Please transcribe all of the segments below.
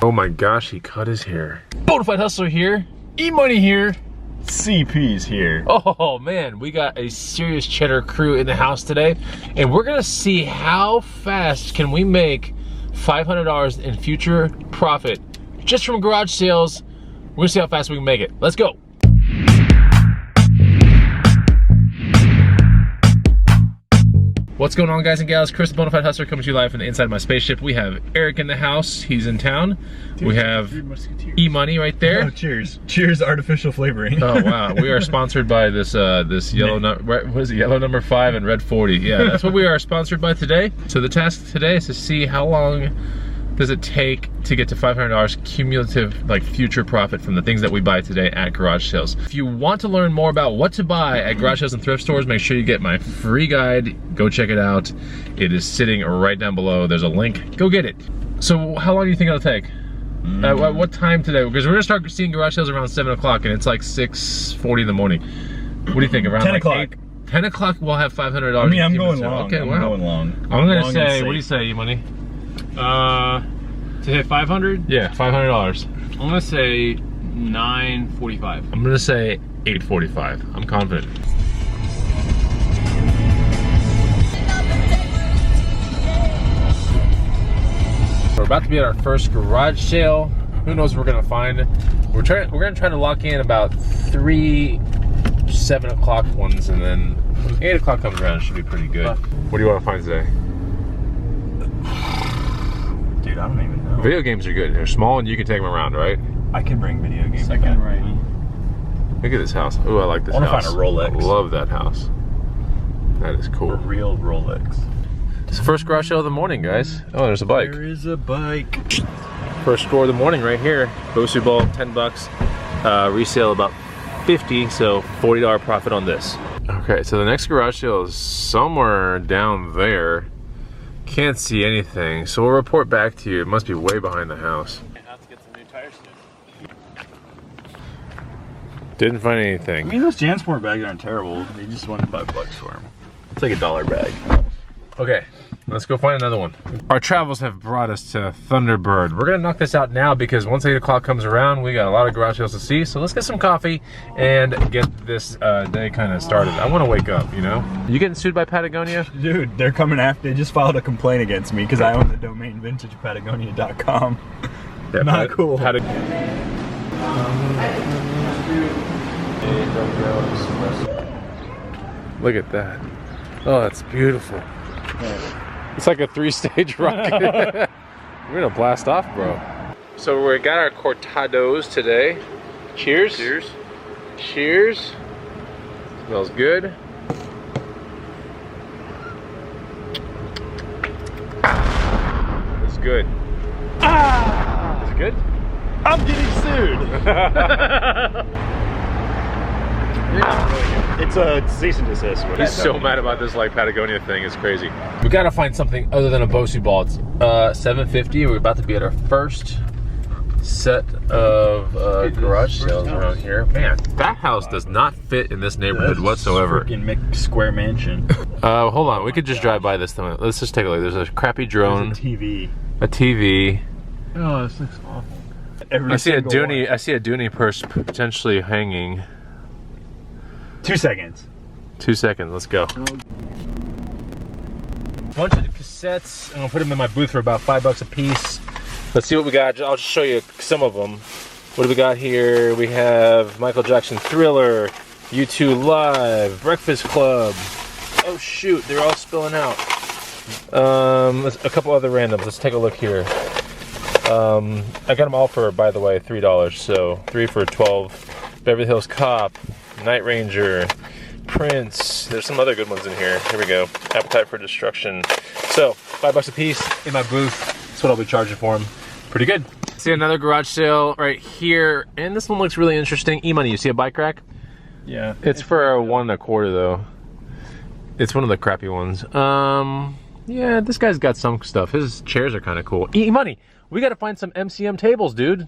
Oh my gosh, he cut his hair. Bonafide Hustler here. E-Money here. CP's here. Oh man, we got a serious cheddar crew in the house today, and we're gonna see how fast can we make $500 in future profit just from garage sales. We're gonna see how fast we can make it. Let's go. What's going on, guys and gals? Chris, the Bonafide Hustler, coming to you live from the inside of my spaceship. We have Eric in the house. He's in town. We have E-Money right there. Oh, cheers. Cheers, artificial flavoring. Oh, wow. We are sponsored by this this yellow, what is it, yellow number 5 and red 40. Yeah, that's what we are sponsored by today. So the task today is to see how long does it take to get to $500 cumulative, like, future profit from the things that we buy today at garage sales. If you want to learn more about what to buy at garage sales and thrift stores, make sure you get my free guide. Go check it out. It is sitting right down below. There's a link. Go get it. So how long do you think it'll take? What time today? Because we're gonna start seeing garage sales around 7 o'clock and it's like 6:40 in the morning. What do you think? Around 10 o'clock. 10 o'clock we'll have $500. I mean, I'm going long. Okay, I'm wow. going long. I'm gonna say, what do you say, E-Money? To hit 500? Yeah, $500. I'm gonna say 9:45. I'm gonna say 8:45. I'm confident. We're about to be at our first garage sale. Who knows what we're gonna find? We're gonna try to lock in about 3 7 o'clock ones, and then when 8 o'clock comes around, it should be pretty good. What do you want to find today? Dude, I don't even know. Video games are good. They're small and you can take them around, right? I can bring video games. Second right. Look at this house. Oh, I like this house. I want to find a Rolex. I love that house. That is cool. A real Rolex. It's the first garage sale of the morning, guys. Oh, there's a bike. There is a bike. First score of the morning right here. Bosu ball, 10 bucks. Resale about 50, so $40 profit on this. Okay, so the next garage sale is somewhere down there. Can't see anything, so we'll report back to you. It must be way behind the house. I have to get some new tires soon. Didn't find I anything. mean, those JanSport bags aren't terrible. They just wanted $5 for them. It's like $1 bag. Okay, let's go find another one. Our travels have brought us to Thunderbird. We're gonna knock this out now because once 8 o'clock comes around, we got a lot of garage sales to see. So let's get some coffee and get this day kind of started. I wanna wake up, you know? You getting sued by Patagonia? Dude, they're coming after. They just filed a complaint against me because I own the domain vintagepatagonia.com. Yeah, Not cool. Look at that. Oh, that's beautiful. It's like a 3-stage rocket. We're gonna blast off, bro. So we got our cortados today. Cheers. Cheers. Cheers. Smells good. It's good. Ah! Is it good? I'm getting sued. It's a cease and desist. He's so mad about this like Patagonia thing. It's crazy. We gotta find something other than a Bosu ball. It's $7.50. We're about to be at our first set of garage sales around here. Man, that house does not fit in this neighborhood whatsoever. Freaking square mansion. Hold on. We could just drive by this thing. Let's just take a look. There's a crappy drone. There's a TV. A TV. Oh, this looks awful. I see a Dooney purse potentially hanging. 2 seconds. 2 seconds, let's go. Bunch of cassettes. I'm gonna put them in my booth for about $5 a piece. Let's see what we got. I'll just show you some of them. What do we got here? We have Michael Jackson Thriller, U2 Live, Breakfast Club. Oh shoot, they're all spilling out. A couple other randoms. Let's take a look here. I got them all for, by the way, $3. So 3 for 12. Beverly Hills Cop, Night Ranger, Prince. There's some other good ones in here. Here we go. Appetite for Destruction. So $5 a piece in my booth. That's what I'll be charging for them. Pretty good. See another garage sale right here, and this one looks really interesting. E-Money, you see a bike rack? Yeah. It's for 1 1/4 though. It's one of the crappy ones. Yeah, this guy's got some stuff. His chairs are kind of cool. E-Money, we got to find some MCM tables, dude.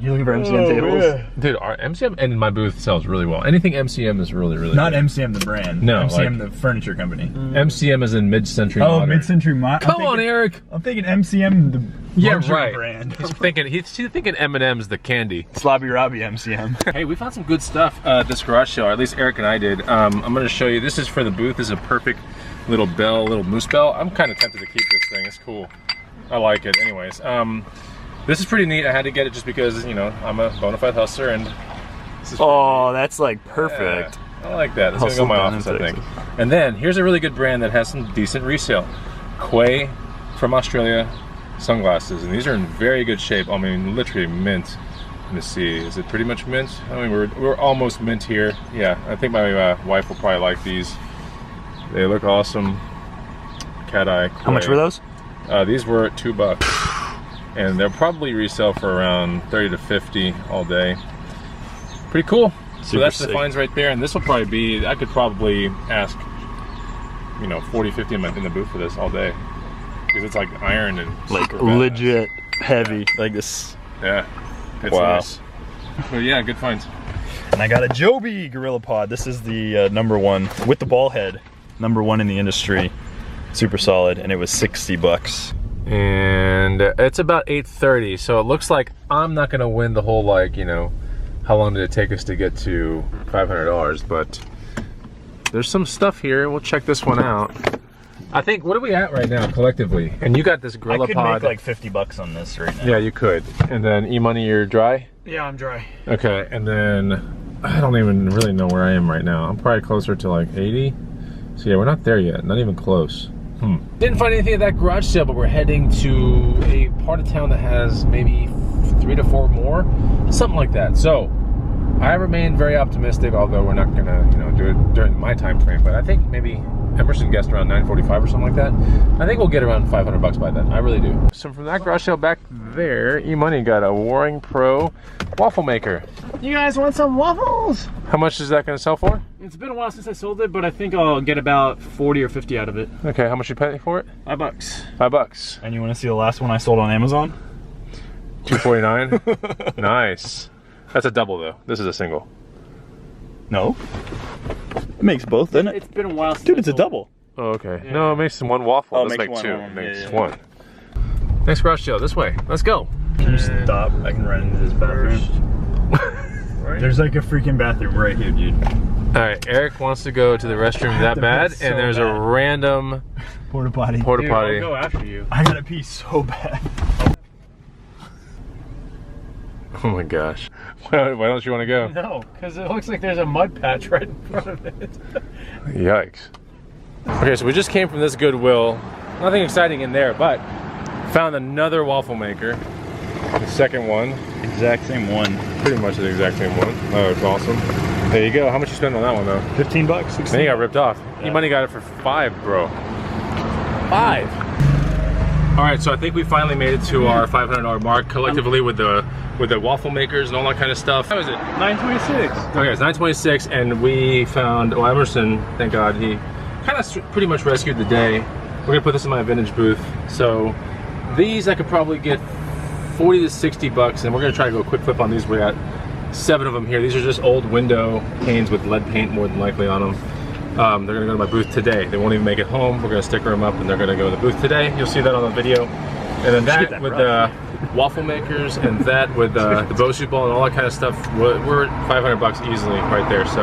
You looking for MCM tables? Yeah. Dude, our MCM and my booth sells really well. Anything MCM is really Not good. MCM the brand. No, MCM like, the furniture company. MCM is in mid-century Oh, modern. mid-century modern. Come on, Eric. I'm thinking MCM the luxury brand. He's thinking M&M's the candy. Slobby Robbie MCM. Hey, we found some good stuff at this garage sale, or at least Eric and I did. I'm gonna show you. This is for the booth. This is a perfect little bell, little moose bell. I'm kind of tempted to keep this thing. It's cool. I like it. Anyways, this is pretty neat. I had to get it just because, you know, I'm a Bonafide hustler, and this is that's like perfect. Yeah, I like that. That's gonna go in my office, I think. And then here's a really good brand that has some decent resale. Quay from Australia sunglasses, and these are in very good shape. I mean, literally mint. Let me see. Is it pretty much mint? I mean, we're almost mint here. Yeah, I think my wife will probably like these. They look awesome. Cat eye. Quay. How much were those? These were $2, and they'll probably resell for around 30 to 50 all day. Pretty cool. So that's the finds right there, and this will probably be, I could probably ask, you know, 40, 50 in the booth for this all day, because it's like iron and like super badass. legit heavy, like this. Yeah. It's Wow. nice. But yeah, good finds. And I got a Joby Gorilla Pod. This is the #1 with the ball head, #1 in the industry. Super solid, and it was $60. And it's about 8:30, so it looks like I'm not gonna win the whole, like, you know, how long did it take us to get to $500, but there's some stuff here. We'll check this one out. I think, what are we at right now collectively? And you got this Gorilla I could Pod. make like $50 on this right now. Yeah, you could. And then E-Money, you're dry? Yeah, I'm dry. Okay, and then I don't even really know where I am right now. I'm probably closer to like 80. So yeah, we're not there yet, not even close. Didn't find anything at that garage sale, but we're heading to a part of town that has maybe 3 to 4 more, something like that. So I remain very optimistic, although we're not gonna, you know, do it during my time frame. But I think maybe Emerson guessed around 9:45 or something like that. I think we'll get around $500 by then. I really do. So from that garage sale back there, E-Money got a Waring Pro waffle maker. You guys want some waffles? How much is that gonna sell for? It's been a while since I sold it, but I think I'll get about 40 or 50 out of it. Okay, how much you pay for it? $5. $5. And you want to see the last one I sold on Amazon? $249. Nice. That's a double though. This is a single. No. It makes both, doesn't it? It's been a while since Dude, I it's a sold it. double. Oh, okay. Yeah. No, it makes one waffle. Oh, Let's makes make one, two. one. Makes Yeah. one. Next garage sale, this way. Let's go. Can you stop? I can run into this bathroom. Right. There's like a freaking bathroom right here, dude. All right, Eric wants to go to the restroom that to bad, piss so and there's a bad. random Porta potty. porta Dude, potty. I'll go after you. I gotta pee so bad. Oh my gosh. Why don't you want to go? No, because it looks like there's a mud patch right in front of it. Yikes. Okay, so we just came from this Goodwill. Nothing exciting in there, but found another waffle maker. The second one. Exact same one. Pretty much the exact same one. Oh, it's awesome. There you go. How much you spend on that one though? $15, 16. Then you got ripped off. Yeah. E-Money got it for $5, bro. $5. All right, so I think we finally made it to our $500 mark collectively with the waffle makers and all that kind of stuff. How is it? 926. Okay, it's 926, and we found, well, Emerson, thank God, he kind of pretty much rescued the day. We're gonna put this in my vintage booth. So these I could probably get 40 to 60 bucks, and we're gonna try to go a quick flip on these. We got 7 of them here. These are just old window panes with lead paint more than likely on them. They're gonna go to my booth today. They won't even make it home. We're gonna sticker them up, and they're gonna go to the booth today. You'll see that on the video. And then that with the waffle makers, and that with the Bosu ball and all that kind of stuff, we're at 500 bucks easily right there. So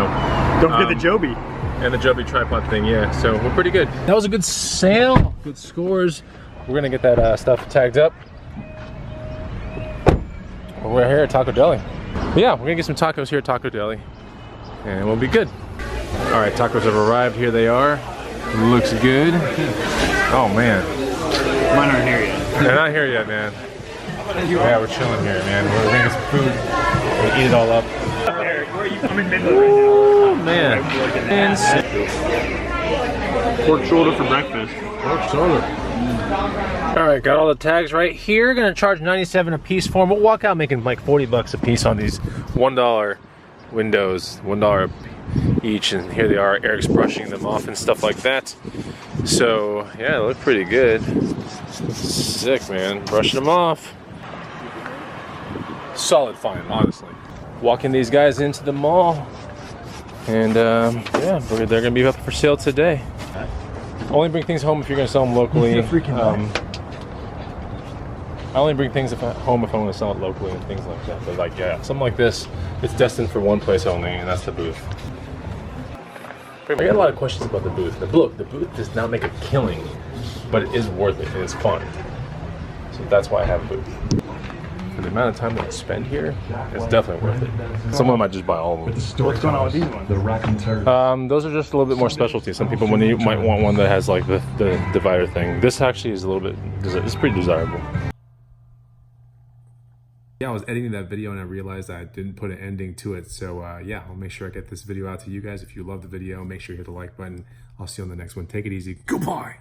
Don't forget the Joby. and the Joby tripod thing, yeah. So we're pretty good. That was a good sale, good scores. We're gonna get that stuff tagged up. We're here at Taco Deli. But yeah, we're gonna get some tacos here at Taco Deli, and we'll be good. All right, tacos have arrived. Here they are. Looks good. Oh man, Mine aren't here yet. they're not here yet, man. Yeah, we're chilling here, man. We're gonna get some food. We'll eat it all up. Eric, where are you? I'm in Midland right Oh man, now. Pork shoulder for breakfast. pork shoulder. All right, got all the tags right here. Gonna charge 97 a piece for them. We'll walk out making like 40 bucks a piece on these $1 windows, $1 each, and here they are. Eric's brushing them off and stuff like that. So yeah, they look pretty good. Sick, man. Brushing them off. solid find, honestly. Walking these guys into the mall, and yeah, they're gonna be up for sale today. Only bring things home if you're gonna sell them locally. I only bring things home if I want to sell it locally and things like that. But like, yeah, something like this, it's destined for one place only, and that's the booth. I got a lot of questions about the booth. The booth does not make a killing, but it is worth it and it's fun. So that's why I have a booth. For the amount of time that I spend here, it's definitely worth it. Someone might just buy all of them. What's going on with these ones? Those are just a little bit more specialty. Some people might want one that has like the divider thing. This actually is a little bit, it's pretty desirable. Yeah, I was editing that video and I realized I didn't put an ending to it. So yeah, I'll make sure I get this video out to you guys. If you love the video, make sure you hit the like button. I'll see you on the next one. Take it easy. Goodbye.